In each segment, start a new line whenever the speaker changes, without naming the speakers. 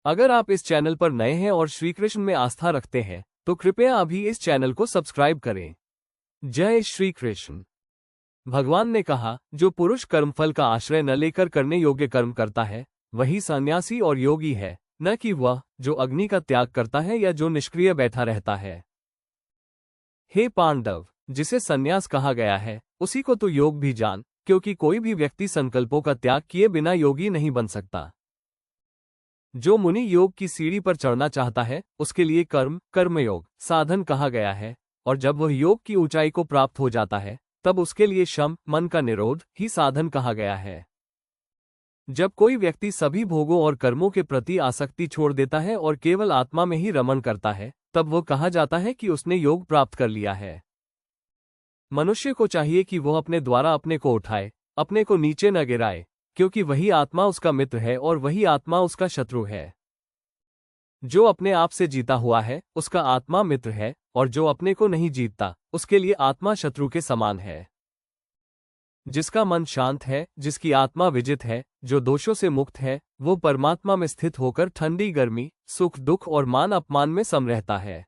अगर आप इस चैनल पर नए हैं और श्री कृष्ण में आस्था रखते हैं तो कृपया अभी इस चैनल को सब्सक्राइब करें। जय श्री कृष्ण। भगवान ने कहा, जो पुरुष कर्मफल का आश्रय न लेकर करने योग्य कर्म करता है वही सन्यासी और योगी है, न कि वह जो अग्नि का त्याग करता है या जो निष्क्रिय बैठा रहता है। हे पांडव, जिसे सन्यास कहा गया है उसी को तो योग भी जान, क्योंकि कोई भी व्यक्ति संकल्पों का त्याग किए बिना योगी नहीं बन सकता। जो मुनि योग की सीढ़ी पर चढ़ना चाहता है उसके लिए कर्मयोग साधन कहा गया है, और जब वह योग की ऊंचाई को प्राप्त हो जाता है तब उसके लिए शम मन का निरोध ही साधन कहा गया है। जब कोई व्यक्ति सभी भोगों और कर्मों के प्रति आसक्ति छोड़ देता है और केवल आत्मा में ही रमण करता है तब वो कहा जाता है कि उसने योग प्राप्त कर लिया है। मनुष्य को चाहिए कि वह अपने द्वारा अपने को उठाए, अपने को नीचे न गिराए, क्योंकि वही आत्मा उसका मित्र है और वही आत्मा उसका शत्रु है। जो अपने आप से जीता हुआ है उसका आत्मा मित्र है, और जो अपने को नहीं जीतता उसके लिए आत्मा शत्रु के समान है। जिसका मन शांत है, जिसकी आत्मा विजित है, जो दोषों से मुक्त है, वो परमात्मा में स्थित होकर ठंडी गर्मी, सुख दुख और मान अपमान में सम रहता है।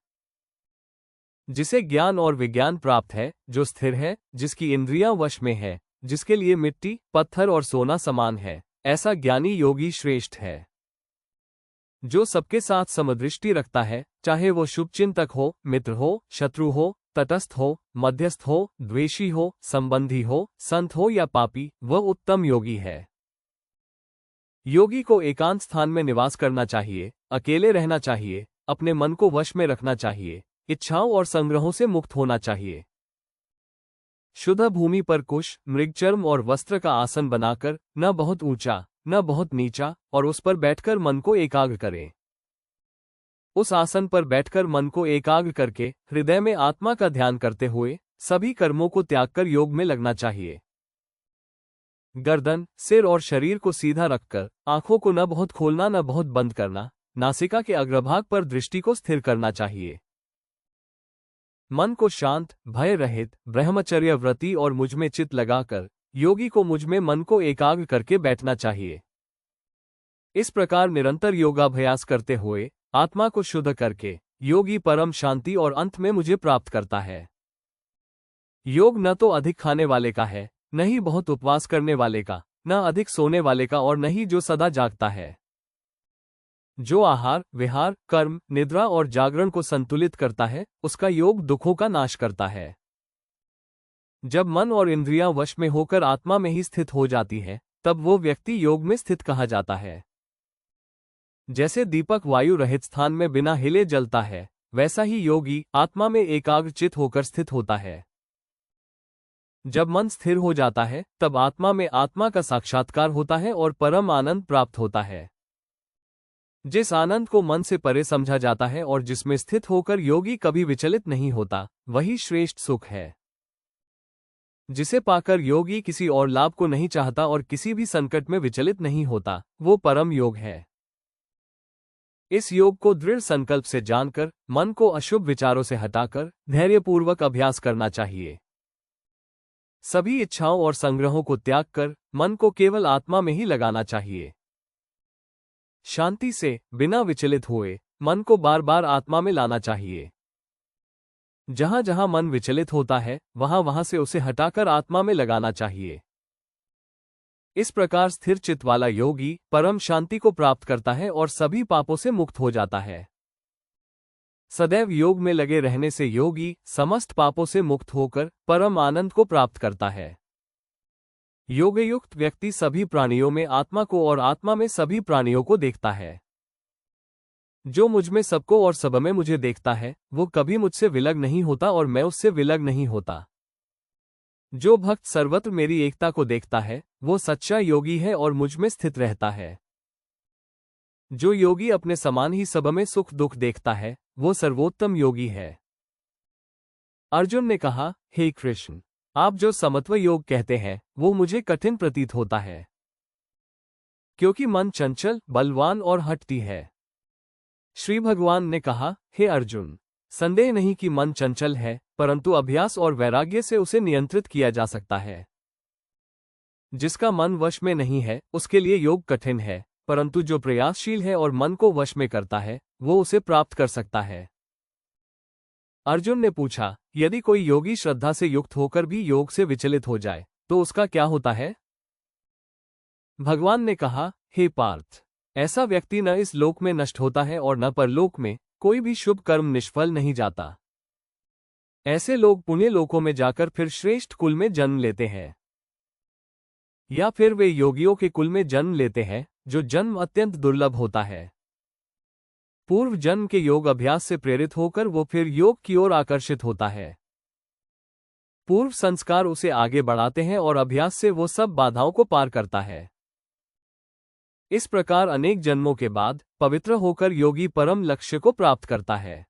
जिसे ज्ञान और विज्ञान प्राप्त है, जो स्थिर है, जिसकी इंद्रियां वश में है, जिसके लिए मिट्टी, पत्थर और सोना समान है, ऐसा ज्ञानी योगी श्रेष्ठ है। जो सबके साथ समदृष्टि रखता है, चाहे वो शुभचिंतक हो, मित्र हो, शत्रु हो, तटस्थ हो, मध्यस्थ हो, द्वेषी हो, संबंधी हो, संत हो या पापी, वह उत्तम योगी है। योगी को एकांत स्थान में निवास करना चाहिए, अकेले रहना चाहिए, अपने मन को वश में रखना चाहिए, इच्छाओं और संग्रहों से मुक्त होना चाहिए। शुद्ध भूमि पर कुश, मृगचर्म और वस्त्र का आसन बनाकर, न बहुत ऊंचा न बहुत नीचा, और उस पर बैठकर मन को एकाग्र करें। उस आसन पर बैठकर मन को एकाग्र करके हृदय में आत्मा का ध्यान करते हुए सभी कर्मों को त्याग कर योग में लगना चाहिए। गर्दन, सिर और शरीर को सीधा रखकर आंखों को न बहुत खोलना न बहुत बंद करना, नासिका के अग्रभाग पर दृष्टि को स्थिर करना चाहिए। मन को शांत, भय रहित, ब्रह्मचर्य व्रती और मुझ में चित्त लगाकर योगी को मुझ में मन को एकाग्र करके बैठना चाहिए। इस प्रकार निरंतर योगाभ्यास करते हुए आत्मा को शुद्ध करके योगी परम शांति और अंत में मुझे प्राप्त करता है। योग न तो अधिक खाने वाले का है, न ही बहुत उपवास करने वाले का, न अधिक सोने वाले का, और न ही जो सदा जागता है। जो आहार, विहार, कर्म, निद्रा और जागरण को संतुलित करता है उसका योग दुखों का नाश करता है। जब मन और इंद्रियां वश में होकर आत्मा में ही स्थित हो जाती है तब वो व्यक्ति योग में स्थित कहा जाता है। जैसे दीपक वायु रहित स्थान में बिना हिले जलता है, वैसा ही योगी आत्मा में एकाग्रचित होकर स्थित होता है। जब मन स्थिर हो जाता है तब आत्मा में आत्मा का साक्षात्कार होता है और परम आनंद प्राप्त होता है। जिस आनंद को मन से परे समझा जाता है और जिसमें स्थित होकर योगी कभी विचलित नहीं होता, वही श्रेष्ठ सुख है। जिसे पाकर योगी किसी और लाभ को नहीं चाहता और किसी भी संकट में विचलित नहीं होता, वो परम योग है। इस योग को दृढ़ संकल्प से जानकर मन को अशुभ विचारों से हटाकर धैर्यपूर्वक अभ्यास करना चाहिए। सभी इच्छाओं और संग्रहों को त्याग कर मन को केवल आत्मा में ही लगाना चाहिए। शांति से, बिना विचलित हुए, मन को बार बार आत्मा में लाना चाहिए। जहां जहां मन विचलित होता है वहां वहां से उसे हटाकर आत्मा में लगाना चाहिए। इस प्रकार स्थिर चित्त वाला योगी परम शांति को प्राप्त करता है और सभी पापों से मुक्त हो जाता है। सदैव योग में लगे रहने से योगी समस्त पापों से मुक्त होकर परम आनंद को प्राप्त करता है। योगयुक्त व्यक्ति सभी प्राणियों में आत्मा को और आत्मा में सभी प्राणियों को देखता है। जो मुझ में सबको और सब में मुझे देखता है वो कभी मुझसे विलग नहीं होता और मैं उससे विलग नहीं होता। जो भक्त सर्वत्र मेरी एकता को देखता है वो सच्चा योगी है और मुझ में स्थित रहता है। जो योगी अपने समान ही सब में सुख दुख देखता है वो सर्वोत्तम योगी है। अर्जुन ने कहा, हे कृष्ण, आप जो समत्व योग कहते हैं वो मुझे कठिन प्रतीत होता है, क्योंकि मन चंचल, बलवान और हठी है। श्री भगवान ने कहा, हे अर्जुन, संदेह नहीं कि मन चंचल है, परंतु अभ्यास और वैराग्य से उसे नियंत्रित किया जा सकता है। जिसका मन वश में नहीं है उसके लिए योग कठिन है, परंतु जो प्रयासशील है और मन को वश में करता है वो उसे प्राप्त कर सकता है। अर्जुन ने पूछा, यदि कोई योगी श्रद्धा से युक्त होकर भी योग से विचलित हो जाए तो उसका क्या होता है? भगवान ने कहा, हे पार्थ, ऐसा व्यक्ति न इस लोक में नष्ट होता है और न परलोक में, कोई भी शुभ कर्म निष्फल नहीं जाता। ऐसे लोग पुण्य लोकों में जाकर फिर श्रेष्ठ कुल में जन्म लेते हैं, या फिर वे योगियों के कुल में जन्म लेते हैं, जो जन्म अत्यंत दुर्लभ होता है। पूर्व जन्म के योग अभ्यास से प्रेरित होकर वो फिर योग की ओर आकर्षित होता है। पूर्व संस्कार उसे आगे बढ़ाते हैं और अभ्यास से वो सब बाधाओं को पार करता है। इस प्रकार अनेक जन्मों के बाद पवित्र होकर योगी परम लक्ष्य को प्राप्त करता है।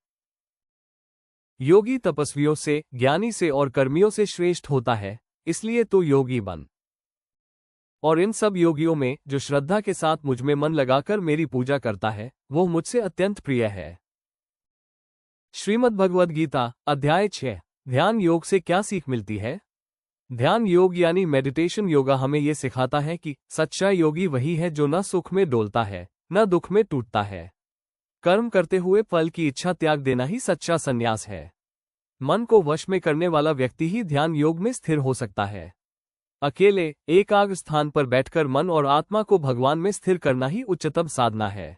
योगी तपस्वियों से, ज्ञानी से और कर्मियों से श्रेष्ठ होता है, इसलिए तू योगी बन। और इन सब योगियों में जो श्रद्धा के साथ मुझ में मन लगाकर मेरी पूजा करता है वो मुझसे अत्यंत प्रिय है। श्रीमद् भगवद गीता अध्याय 6। ध्यान योग से क्या सीख मिलती है? ध्यान योग यानी मेडिटेशन योगा हमें ये सिखाता है कि सच्चा योगी वही है जो न सुख में डोलता है न दुख में टूटता है। कर्म करते हुए फल की इच्छा त्याग देना ही सच्चा संन्यास है। मन को वश में करने वाला व्यक्ति ही ध्यान योग में स्थिर हो सकता है। अकेले एकाग्र स्थान पर बैठकर मन और आत्मा को भगवान में स्थिर करना ही उच्चतम साधना है।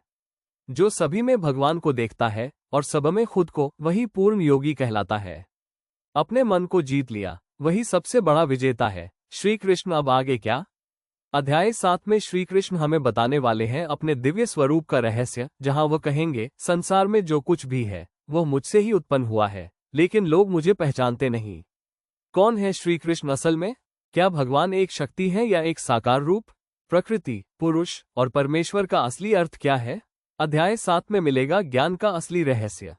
जो सभी में भगवान को देखता है और सब में खुद को, वही पूर्ण योगी कहलाता है। अपने मन को जीत लिया, वही सबसे बड़ा विजेता है। श्री कृष्ण अब आगे क्या? अध्याय 7 में श्री कृष्ण हमें बताने वाले हैं अपने दिव्य स्वरूप का रहस्य, जहां वह कहेंगे, संसार में जो कुछ भी है वो मुझसे ही उत्पन्न हुआ है, लेकिन लोग मुझे पहचानते नहीं। कौन है श्री कृष्ण असल में? क्या भगवान एक शक्ति है या एक साकार रूप? प्रकृति, पुरुष और परमेश्वर का असली अर्थ क्या है? अध्याय 7 में मिलेगा ज्ञान का असली रहस्य।